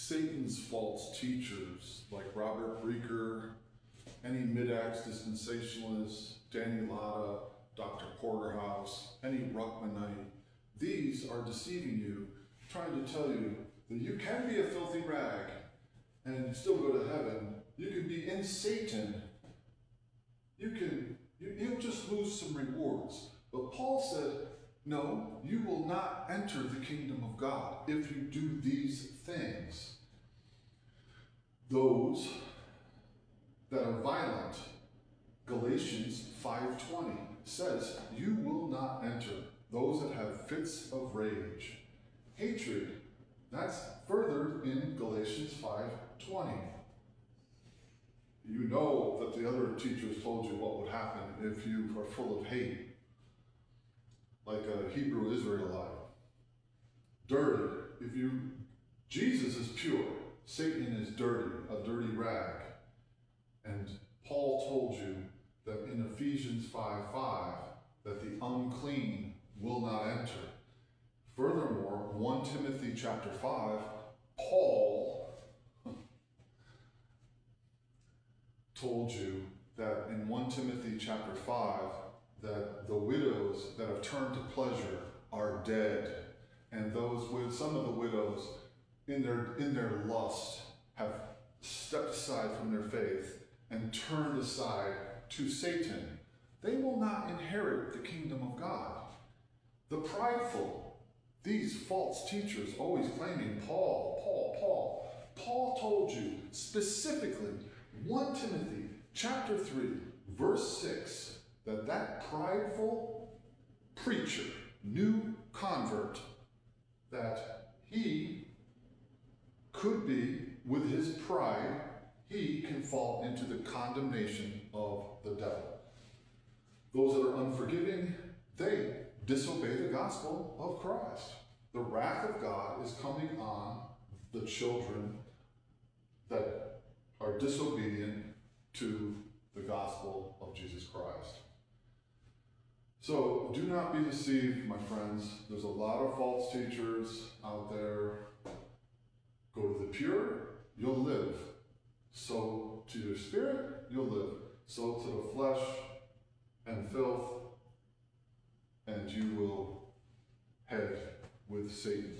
Satan's false teachers like Robert Breaker, any mid-acts dispensationalists, Danny Latta, Dr. Porterhouse, any Ruckmanite, these are deceiving you, trying to tell you that you can be a filthy rag and still go to heaven. You can be in Satan. You'll just lose some rewards. But Paul said, no, you will not enter the kingdom of God if you do these things. Those that are violent, Galatians 5:20 says, you will not enter. Those that have fits of rage, hatred, that's further in Galatians 5:20. You know that the other teachers told you what would happen if you are full of hate, like a Hebrew Israelite. Dirty. Jesus is pure, Satan is dirty, a dirty rag. And Paul told you that in Ephesians 5:5 that the unclean will not enter. Furthermore, 1 Timothy chapter 5, Paul told you that in 1 Timothy chapter 5 that the widows that have turned to pleasure are dead, and some of the widows in their lust have stepped aside from their faith and turned aside to Satan. They will not inherit the kingdom of God. The prideful, these false teachers always claiming Paul told you specifically, 1 Timothy chapter 3, verse 6, that prideful preacher, new convert, that he could be, with his pride, he can fall into the condemnation of the devil. Those that are unforgiving, they disobey the gospel of Christ. The wrath of God is coming on the children that are disobedient to the gospel of Jesus Christ. So do not be deceived, my friends. There's a lot of false teachers out there. Go to the pure, you'll live. Sow to your spirit, you'll live. Sow to the flesh and filth, and you will head with Satan.